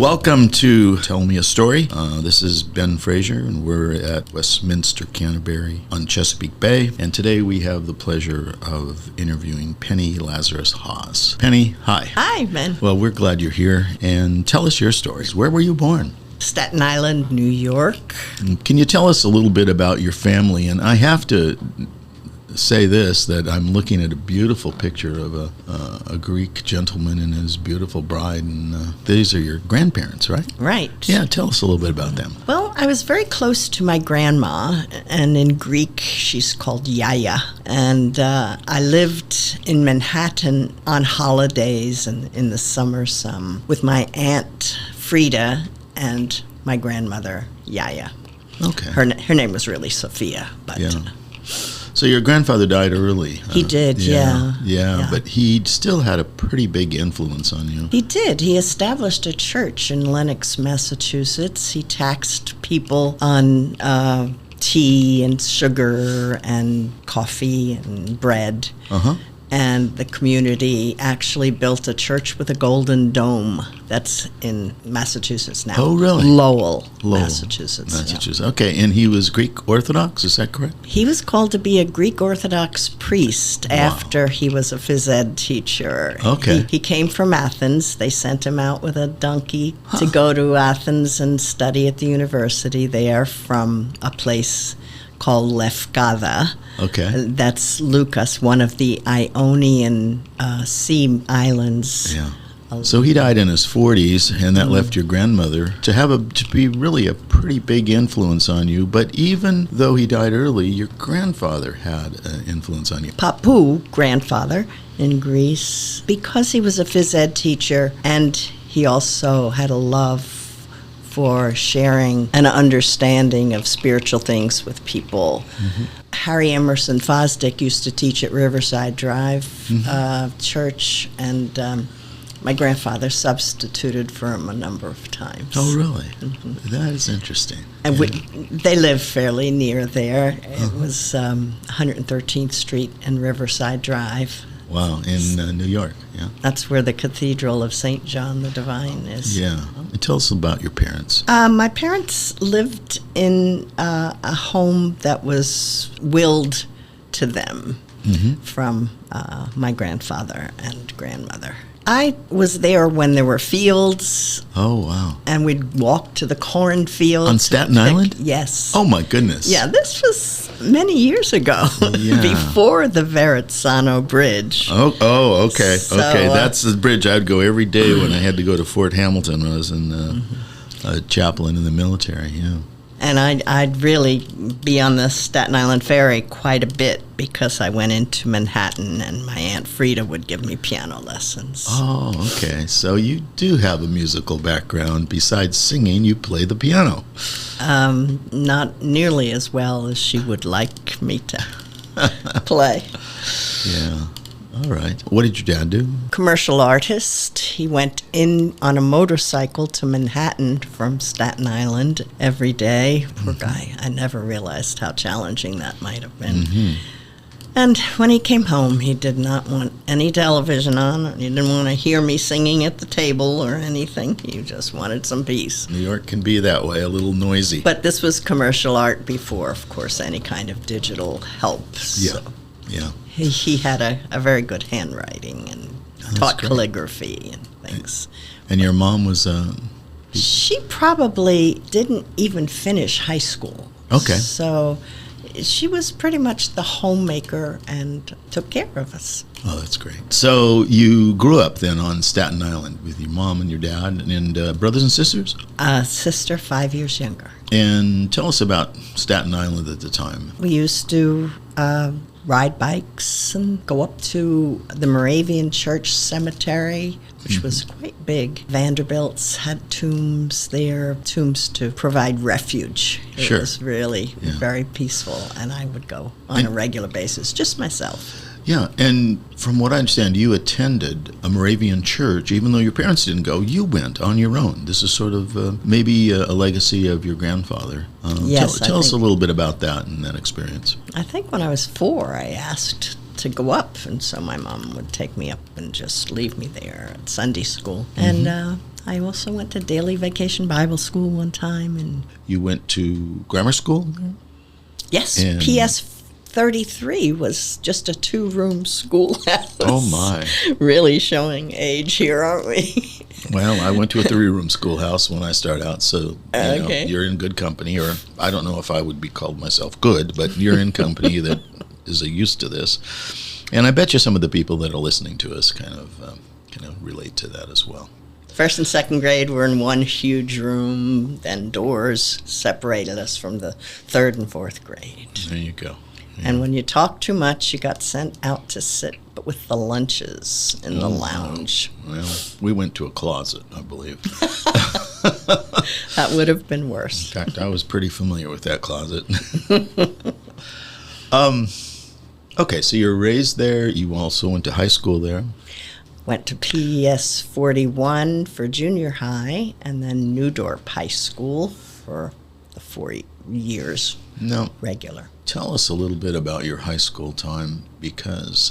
Welcome to Tell Me a Story. This is Ben Fraser, and we're at Westminster, Canterbury on Chesapeake Bay. And today we have the pleasure of interviewing Penny Haws. Penny, hi. Hi, Ben. Well, we're glad you're here. And tell us your stories. Where were you born? Staten Island, New York. Can you tell us a little bit about your family? And I have to say this, that I'm looking at a beautiful picture of a Greek gentleman and his beautiful bride, and these are your grandparents, right? Right. Yeah, tell us a little bit about them. Well, I was very close to my grandma, and in Greek, she's called Yaya. And I lived in Manhattan on holidays and in the summer some with my Aunt Frida and my grandmother, Yaya. Okay. Her name was really Sophia, but... Yeah. So your grandfather died early. He did, yeah. Yeah, but he still had a pretty big influence on you. He did. He established a church in Lenox, Massachusetts. He taxed people on tea and sugar and coffee and bread. Uh-huh. And the community actually built a church with a golden dome. That's in Massachusetts now. Oh, really? Lowell, Massachusetts. Massachusetts. Yeah. Okay, and he was Greek Orthodox, is that correct? He was called to be a Greek Orthodox priest after he was a phys ed teacher. Okay. He came from Athens. They sent him out with a donkey to go to Athens and study at the university there from a place called Lefkada. Okay. That's Lucas, one of the Ionian sea islands. Yeah. So he died in his 40s, and that left your grandmother to be really a pretty big influence on you. But even though he died early, your grandfather had an influence on you. Papou, grandfather in Greece, because he was a phys ed teacher, and he also had a love for sharing an understanding of spiritual things with people. Mm-hmm. Harry Emerson Fosdick used to teach at Riverside Drive Church, and my grandfather substituted for him a number of times. Oh, really? Mm-hmm. That is interesting. And they lived fairly near there. It was 113th Street and Riverside Drive. Wow, in New York, yeah. That's where the Cathedral of St. John the Divine is. Yeah. Tell us about your parents. My parents lived in a home that was willed to them from my grandfather and grandmother. I was there when there were fields. Oh, wow. And we'd walk to the cornfields. On Staten Island? Yes. Oh, my goodness. Yeah, this was many years ago, before the Verrazzano Bridge. Oh, okay. So, okay, that's the bridge I'd go every day when I had to go to Fort Hamilton when I was in a chaplain in the military, yeah. And I'd really be on the Staten Island Ferry quite a bit because I went into Manhattan and my Aunt Frida would give me piano lessons. Oh, okay. So you do have a musical background. Besides singing, you play the piano. Not nearly as well as she would like me to play. Yeah. All right. What did your dad do? Commercial artist. He went in on a motorcycle to Manhattan from Staten Island every day. Poor guy. I never realized how challenging that might have been. Mm-hmm. And when he came home, he did not want any television on. He didn't want to hear me singing at the table or anything. He just wanted some peace. New York can be that way, a little noisy. But this was commercial art before, of course, any kind of digital help. So. Yeah. He had a very good handwriting and taught calligraphy and things. And your mom was... She probably didn't even finish high school. Okay. So she was pretty much the homemaker and took care of us. Oh, that's great. So you grew up then on Staten Island with your mom and your dad and brothers and sisters? Sister 5 years younger. And tell us about Staten Island at the time. We used to ride bikes and go up to the Moravian Church Cemetery, which was quite big. Vanderbilt's had tombs there, tombs to provide refuge. It was really very peaceful, and I would go on a regular basis, just myself. Yeah, and from what I understand, you attended a Moravian church, even though your parents didn't go, you went on your own. This is sort of maybe a legacy of your grandfather. Yes, tell us a little bit about that and that experience. I think when I was 4, I asked to go up, and so my mom would take me up and just leave me there at Sunday school. And I also went to Daily Vacation Bible School one time. And You went to grammar school? yes, And PS 33 was just a 2-room schoolhouse. oh, my. Really showing age here, aren't we? Well, I went to a 3-room schoolhouse when I started out, so Okay. you're in good company, or I don't know if I would be called myself good, but you're in company that is used to this. And I bet you some of the people that are listening to us kind of relate to that as well. First and second grade were in one huge room, then doors separated us from the third and fourth grade. There you go. And when you talked too much, you got sent out to sit with the lunches in the lounge. Well, we went to a closet, I believe. That would have been worse. In fact, I was pretty familiar with that closet. Okay, so you were raised there. You also went to high school there. Went to PES 41 for junior high, and then Newdorp High School for the 4 years Now, regular. tell us a little bit about your high school time, because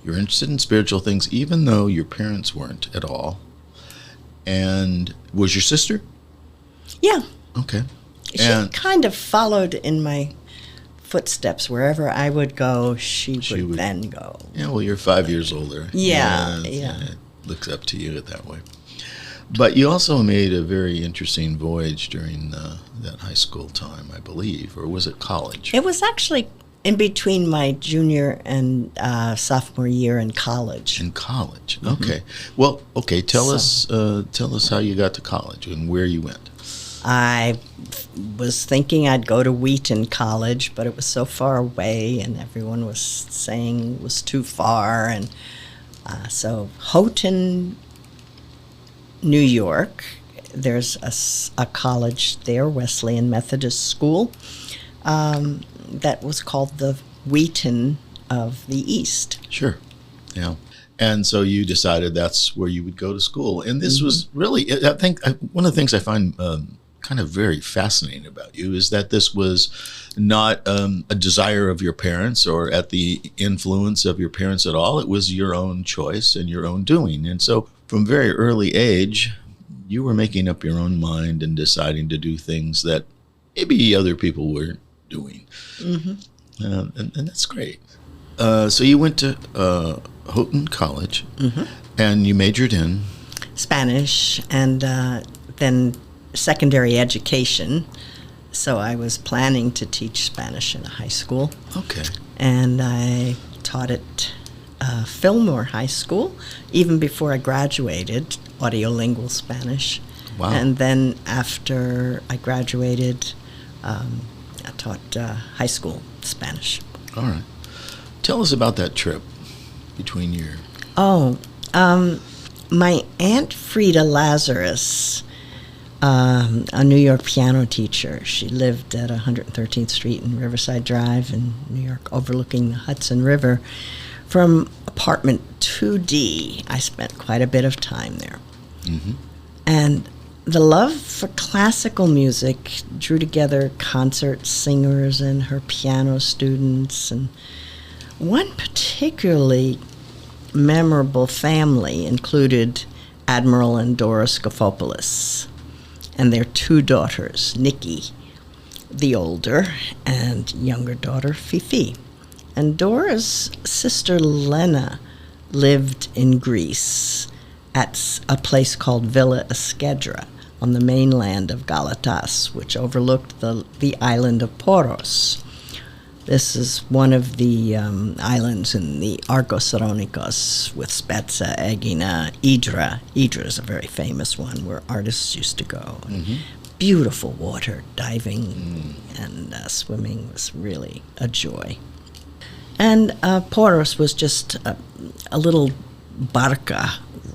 you're interested in spiritual things, even though your parents weren't at all. And was your sister? Yeah, Okay. she And kind of followed in my footsteps. Wherever I would go, she She would- then go. yeah, well, you're 5 years older. Yeah. It looks up to you that way. But you also made a very interesting voyage during that high school time, I believe, or was it college? It was actually in between my junior and sophomore year in college. In college. Okay. Well, okay. Tell us how you got to college and where you went. I was thinking I'd go to Wheaton College, but it was so far away, and everyone was saying it was too far. And so Houghton, New York, there's a college there, Wesleyan Methodist School, that was called the Wheaton of the East. Sure. Yeah. And so you decided that's where you would go to school. And this was really, I think, one of the things I find kind of very fascinating about you is that this was not a desire of your parents or at the influence of your parents at all. It was your own choice and your own doing. And so from very early age, you were making up your own mind and deciding to do things that maybe other people weren't doing. And that's great. So you went to Houghton College, and you majored in Spanish, and then secondary education. So I was planning to teach Spanish in a high school, okay. and I taught at Fillmore High School even before I graduated, audiolingual Spanish. Wow. And then after I graduated, I taught high school Spanish. All right. Tell us about that trip between your. Oh, my Aunt Frida Lazarus, a New York piano teacher. She lived at 113th Street and Riverside Drive in New York, overlooking the Hudson River. From apartment 2D, I spent quite a bit of time there. And the love for classical music drew together concert singers and her piano students. And one particularly memorable family included Admiral and Dora Scophopoulos and their 2 daughters, Nikki, the older, and younger daughter, Fifi. And Dora's sister, Lena, lived in Greece at a place called Villa Eskedra on the mainland of Galatas, which overlooked the island of Poros. This is one of the islands in the Argos Aronikos with Spetsa, Egina, Idra. Idra is a very famous one where artists used to go. Beautiful water, diving and swimming was really a joy. And Poros was just a little barca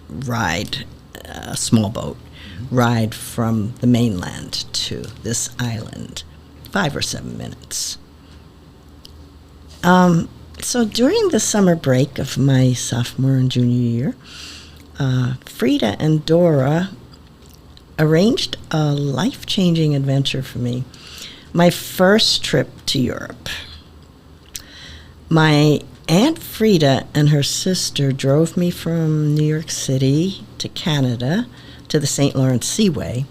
ride, a small boat ride from the mainland to this island, 5 or 7 minutes. So during the summer break of my sophomore and junior year, Frida and Dora arranged a life-changing adventure for me. My first trip to Europe. My Aunt Frida and her sister drove me from New York City to Canada to the St. Lawrence Seaway,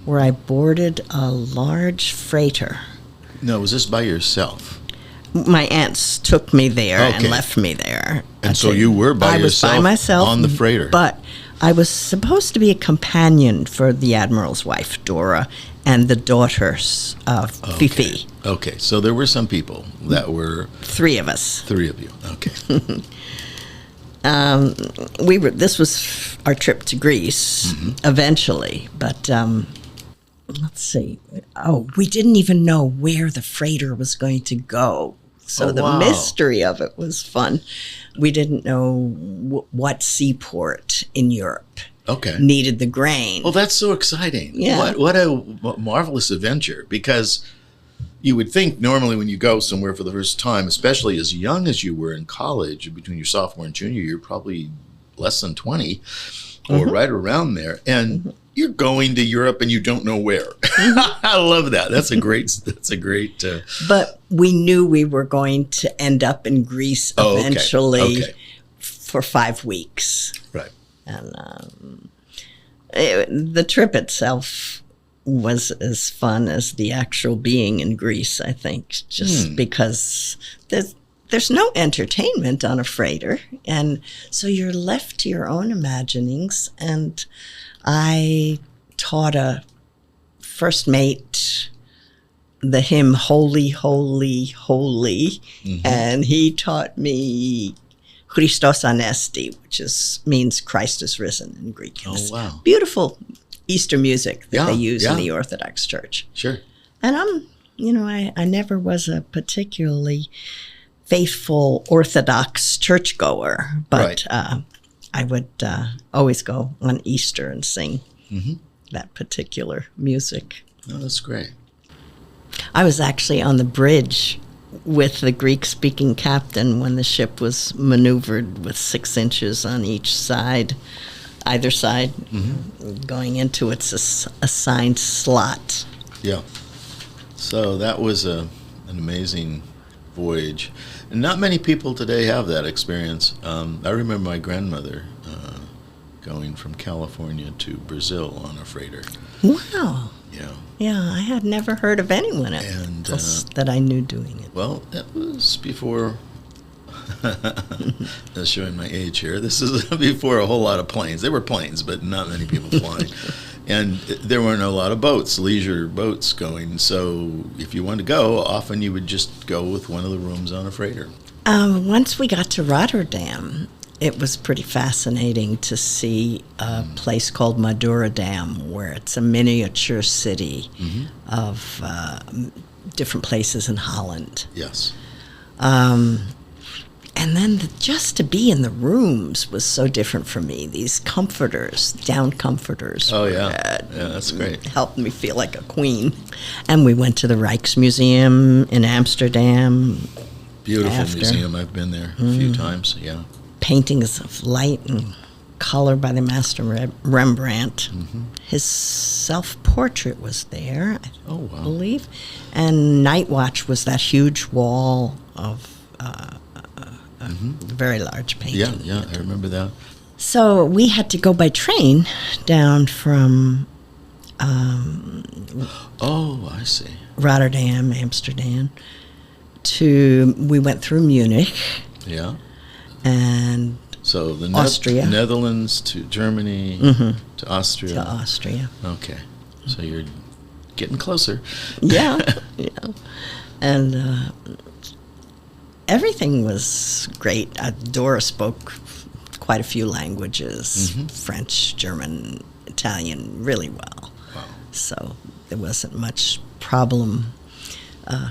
where I boarded a large freighter. No, was this by yourself? My aunts took me there and Okay. left me there. And so you were by I was yourself by myself on the freighter. But I was supposed to be a companion for the Admiral's wife, Dora, and the daughters of Fifi. Okay, so there were some people that were 3 of us. 3 of you. Okay. This was our trip to Greece eventually, but let's see. Oh, we didn't even know where the freighter was going to go. So the wow. mystery of it was fun. We didn't know what seaport in Europe needed the grain. Well, that's so exciting. Yeah. What a marvelous adventure, because you would think normally when you go somewhere for the first time, especially as young as you were in college, between your sophomore and junior year, probably less than 20 or right around there, and you're going to Europe and you don't know where. I love that. That's a great. But we knew we were going to end up in Greece eventually for 5 weeks. Right. And the trip itself was as fun as the actual being in Greece, I think, just because there's no entertainment on a freighter. And so you're left to your own imaginings. And I taught a first mate the hymn Holy, Holy, Holy. And he taught me Christos Anesti, which means Christ is risen in Greek. Oh, wow. Beautiful Easter music that they use in yeah. the Orthodox Church. Sure. And I never was a particularly faithful Orthodox churchgoer, but I would always go on Easter and sing that particular music. Oh, that's great. I was actually on the bridge with the Greek-speaking captain when the ship was maneuvered with 6 inches on each side, either side, going into its assigned slot. Yeah. So that was an amazing voyage. And not many people today have that experience. I remember my grandmother going from California to Brazil on a freighter. Wow. Yeah. Yeah, I had never heard of anyone else that I knew doing it. Well, that was before, that's showing my age here, this is before a whole lot of planes. There were planes, but not many people flying. And there weren't a lot of boats, leisure boats going. So if you wanted to go, often you would just go with one of the rooms on a freighter. Once we got to Rotterdam, it was pretty fascinating to see a place called Madura Dam, where it's a miniature city of different places in Holland. Yes. And then just to be in the rooms was so different for me. These comforters, down comforters. Oh, yeah. Yeah, that's great. Helped me feel like a queen. And we went to the Rijksmuseum in Amsterdam. Beautiful museum. I've been there a few times, yeah. Paintings of light and color by the master Rembrandt. His self-portrait was there, I believe. And Night Watch was that huge wall of very large painting. Yeah, I remember that. So we had to go by train down from I see. Rotterdam, Amsterdam, we went through Munich. Yeah. And so the Austria. Netherlands to Germany to Austria. To Austria. Okay. So you're getting closer. Yeah. And everything was great. Dora spoke quite a few languages, French, German, Italian, really well. Wow. So there wasn't much problem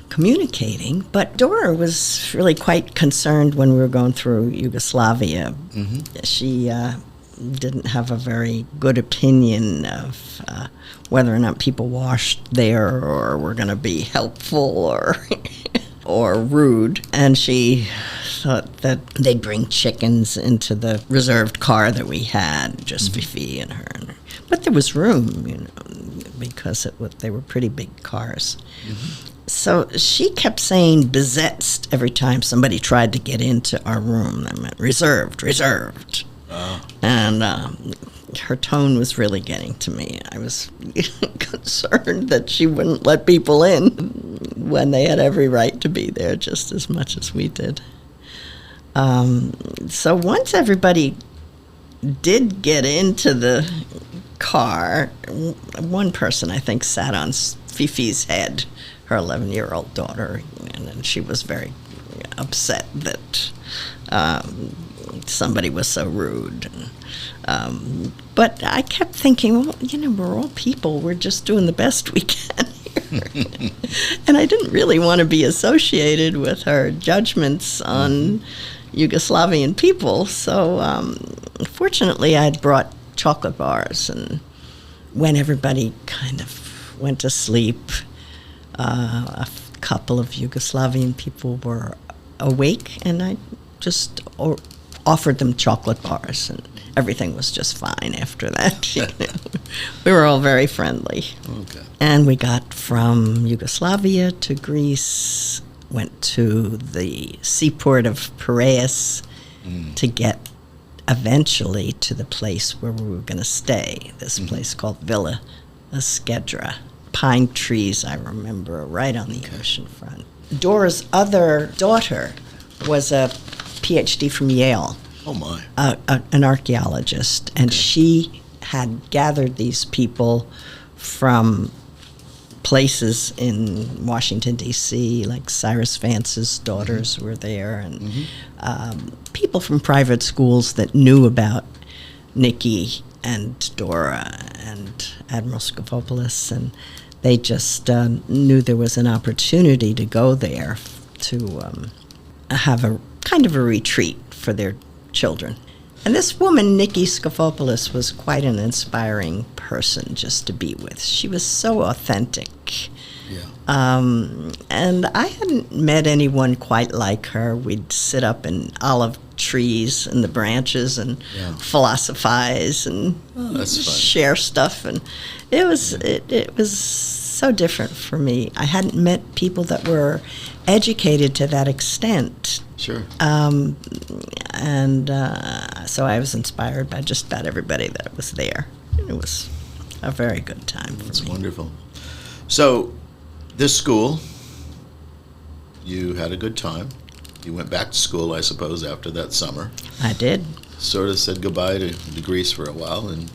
communicating. But Dora was really quite concerned when we were going through Yugoslavia. She didn't have a very good opinion of whether or not people washed there or were going to be helpful or rude. And she thought that they'd bring chickens into the reserved car that we had, just Fifi and her. But there was room, because they were pretty big cars. So she kept saying besetzt every time somebody tried to get into our room. That meant reserved, reserved. And her tone was really getting to me. I was concerned that she wouldn't let people in when they had every right to be there just as much as we did. So once everybody did get into the car, one person, I think, sat on Fifi's head, her 11-year-old daughter, and she was very upset that somebody was so rude. But I kept thinking, well, we're all people. We're just doing the best we can here. And I didn't really want to be associated with her judgments on Yugoslavian people. So fortunately, I'd brought chocolate bars. And when everybody kind of went to sleep, a couple of Yugoslavian people were awake, and I just offered them chocolate bars, and everything was just fine after that. We were all very friendly. Okay. And we got from Yugoslavia to Greece, went to the seaport of Piraeus to get eventually to the place where we were going to stay, this place called Villa Eskedra. Pine trees, I remember, right on the ocean front. Dora's other daughter was a PhD from Yale. Oh, my. An archaeologist. And she had gathered these people from places in Washington, D.C., like Cyrus Vance's daughters were there, and people from private schools that knew about Nikki and Dora and Admiral Skifopoulos, and they just knew there was an opportunity to go there to have a kind of a retreat for their children. And this woman, Nikki Skifopoulos, was quite an inspiring person just to be with. She was so authentic. Yeah. And I hadn't met anyone quite like her. We'd sit up in olive trees in the branches and philosophize and share stuff. And it was so different for me. I hadn't met people that were educated to that extent. Sure. So I was inspired by just about everybody that was there. It was a very good time for me. That's wonderful. So, this school, you had a good time. You went back to school, I suppose, after that summer. I did. Sort of said goodbye to Greece for a while, and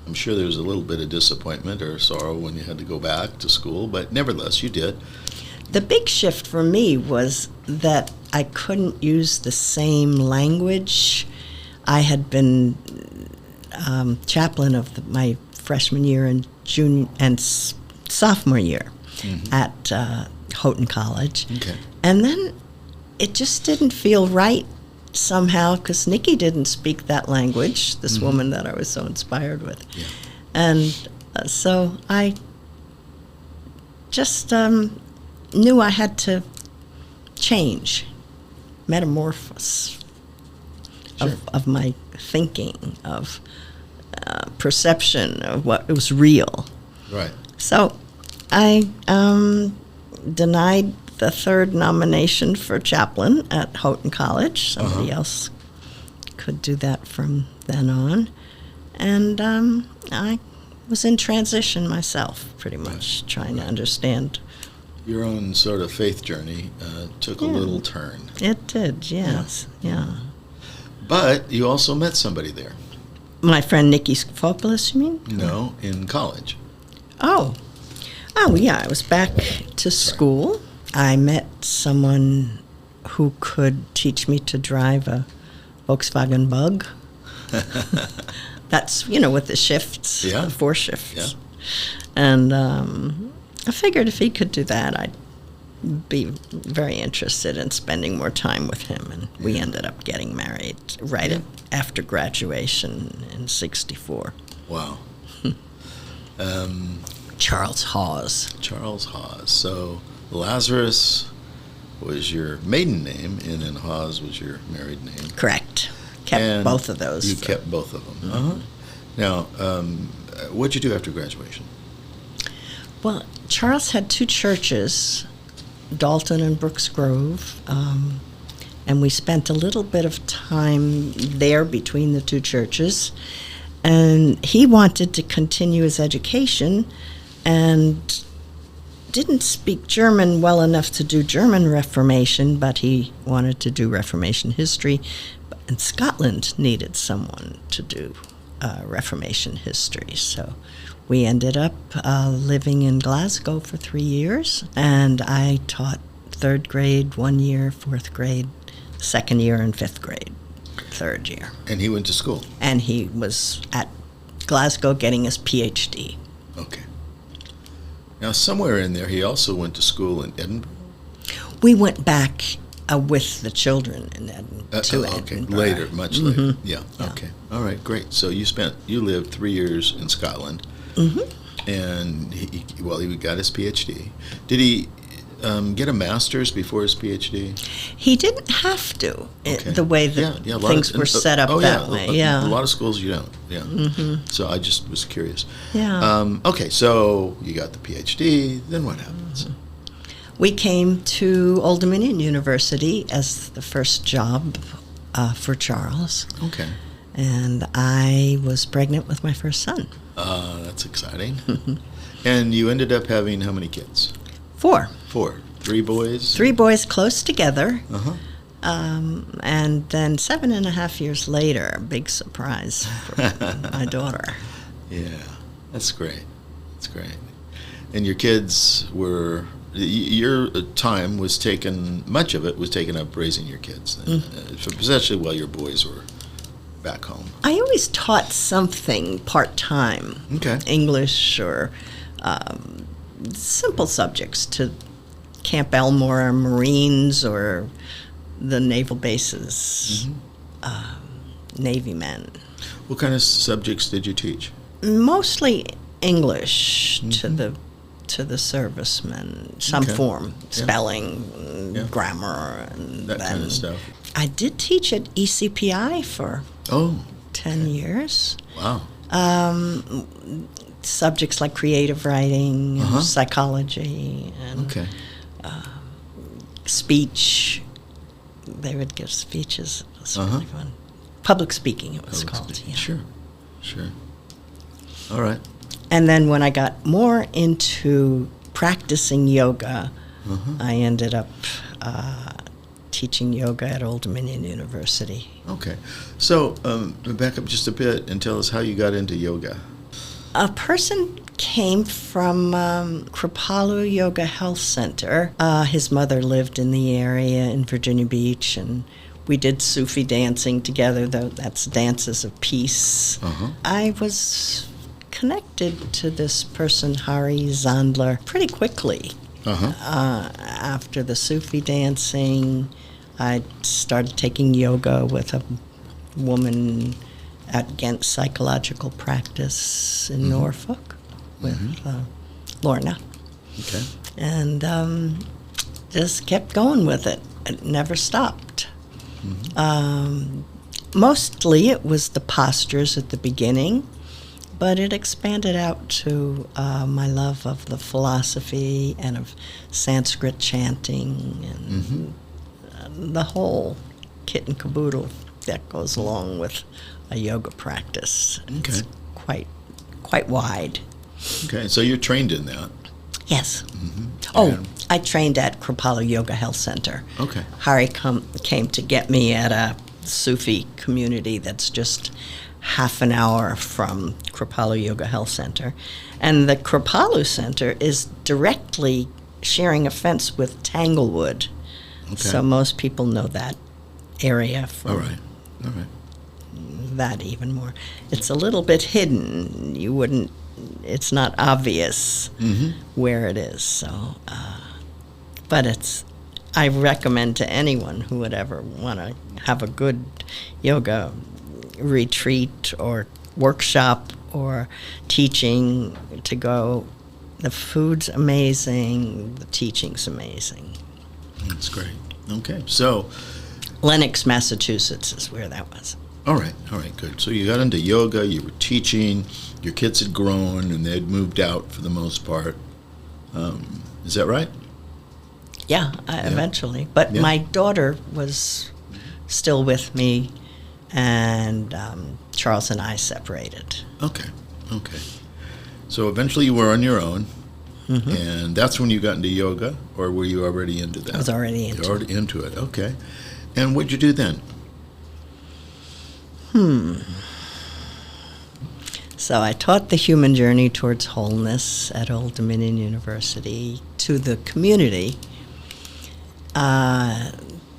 I'm sure there was a little bit of disappointment or sorrow when you had to go back to school, but nevertheless, you did. The big shift for me was that I couldn't use the same language. I had been chaplain of my freshman year and junior and sophomore year at Houghton College. Okay. And then it just didn't feel right somehow because Nikki didn't speak that language, this woman that I was so inspired with. Yeah. And so I just knew I had to change, metamorphose of my thinking, of perception of what was real. Right. So I denied the third nomination for chaplain at Houghton College. Somebody else could do that from then on. And I was in transition myself, pretty much, trying to understand. Your own sort of faith journey took a little turn. It did, yes, yeah. But you also met somebody there. My friend Nikki Skifopoulos, you mean? No, in college. Oh, yeah, I was back to school. I met someone who could teach me to drive a Volkswagen Bug. That's, with the shifts, the 4 shifts. Yeah. And I figured if he could do that, I'd be very interested in spending more time with him. And we ended up getting married after graduation in '64. Wow. Charles Haws. Charles Haws. So Lazarus was your maiden name, and then Haws was your married name. Correct. Kept both of those. You kept both of them. Now, what'd you do after graduation? Well, Charles had two churches, Dalton and Brooks Grove, and we spent a little bit of time there between the two churches. And he wanted to continue his education and didn't speak German well enough to do German Reformation, but he wanted to do Reformation history. And Scotland needed someone to do Reformation history. So we ended up living in Glasgow for 3 years, and I taught 3rd grade 1 year, 4th grade 2nd year, and 5th grade 3rd year. And he went to school? And he was at Glasgow getting his PhD. Okay. Now, somewhere in there, he also went to school in Edinburgh? We went back with the children in Edinburgh. Okay, later, much later. Yeah, okay. All right, great. So you lived 3 years in Scotland, and he got his PhD. Did he get a master's before his PhD? He didn't have to, the way that things were set up that way. A lot of schools you don't. Yeah. So I just was curious. Yeah. Okay, so you got the PhD. Then what happens? We came to Old Dominion University as the first job for Charles. Okay. And I was pregnant with my first son. That's exciting. And you ended up having how many kids? 4. 4. 3 boys? 3 boys close together. Uh-huh. And then 7.5 years later, big surprise for my daughter. Yeah, that's great. That's great. And your kids were... Your time was taken, much of it was taken up raising your kids, especially while your boys were back home. I always taught something part-time, English or simple subjects to Camp Elmore Marines or the naval bases, Navy men. What kind of subjects did you teach? Mostly English to the servicemen, some form, spelling, grammar, and that kind of stuff. I did teach at ECPI for 10 years. Wow. Subjects like creative writing, psychology, and speech. They would give speeches. It was really fun. Public speaking, it was called. Yeah. Sure. All right. And then when I got more into practicing yoga, I ended up teaching yoga at Old Dominion University. Okay. So back up just a bit and tell us how you got into yoga. A person came from Kripalu Yoga Health Center. His mother lived in the area in Virginia Beach, and we did Sufi dancing together, though that's dances of peace. I was connected to this person, Hari Zandler, pretty quickly. After the Sufi dancing, I started taking yoga with a woman at Ghent Psychological Practice in Norfolk with Lorna. Okay. And just kept going with it. It never stopped. Mostly it was the postures at the beginning, but it expanded out to my love of the philosophy and of Sanskrit chanting and the whole kit and caboodle that goes along with a yoga practice. Okay. It's quite wide. Okay, so you're trained in that. Yes. I trained at Kripalu Yoga Health Center. Okay. Hari came to get me at a Sufi community that's just half an hour from Kripalu Yoga Health Center. And the Kripalu Center is directly sharing a fence with Tanglewood. Okay. So most people know that area from All right. that even more. It's a little bit hidden. It's not obvious where it is. So, but I recommend to anyone who would ever want to have a good yoga retreat or workshop or teaching to go. The food's amazing. The teaching's amazing. That's great. Okay, so Lenox, Massachusetts is where that was. All right, good. So you got into yoga, you were teaching, your kids had grown and they'd moved out for the most part. Is that right? Yeah, eventually. But Yeah. my daughter was still with me, and Charles and I separated. Okay. So eventually you were on your own, and that's when you got into yoga, or were you already into that? I was already into You're already into it. Okay. And what'd you do then? So I taught the human journey towards wholeness at Old Dominion University to the community.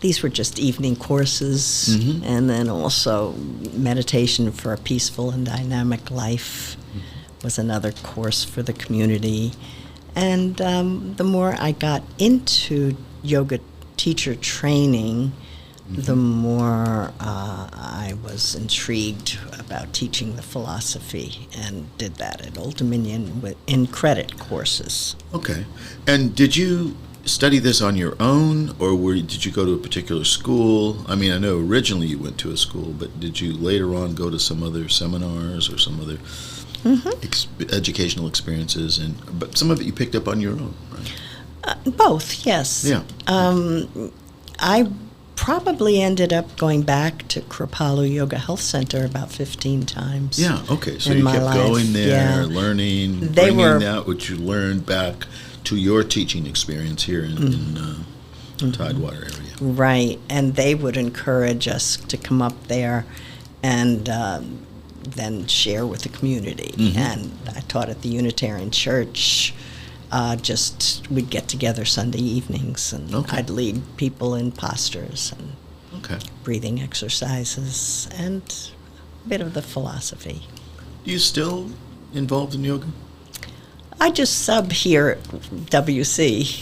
These were just evening courses, and then also meditation for a peaceful and dynamic life was another course for the community. And the more I got into yoga teacher training, the more I was intrigued about teaching the philosophy, and did that at Old Dominion in credit courses. Okay. And did you study this on your own, or did you go to a particular school? I mean, I know originally you went to a school, but did you later on go to some other seminars or some other educational experiences? But some of it you picked up on your own, right? Both, yes. Yeah. I probably ended up going back to Kripalu Yoga Health Center about 15 times. Yeah, okay. So in you my kept life. going there, Yeah. learning, They bringing were- that which you learned back to your teaching experience here in Tidewater area. Right, and they would encourage us to come up there and then share with the community. And I taught at the Unitarian Church. We'd get together Sunday evenings, and Okay. I'd lead people in postures and Okay. breathing exercises and a bit of the philosophy. Are you still involved in yoga? I just sub here at WC,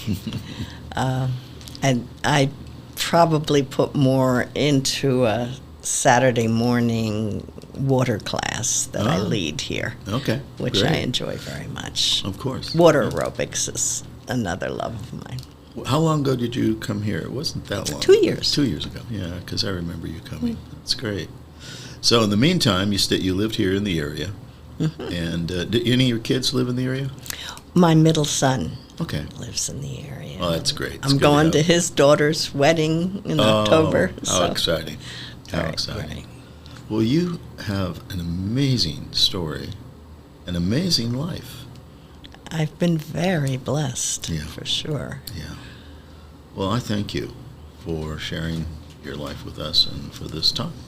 and I probably put more into a Saturday morning water class that I lead here, Okay. which great. I enjoy very much. Of course. Water aerobics is another love of mine. How long ago did you come here? It wasn't that long. 2 years. 2 years ago, yeah, because I remember you coming. That's great. So in the meantime, you lived here in the area, and did any of your kids live in the area? My middle son Okay. lives in the area. Oh, that's great. It's I'm good going have- to his daughter's wedding in October. How exciting. How Very exciting. exciting. Well, you have an amazing story, an amazing life. I've been very blessed, Yeah. for sure. Yeah. Well, I thank you for sharing your life with us and for this time.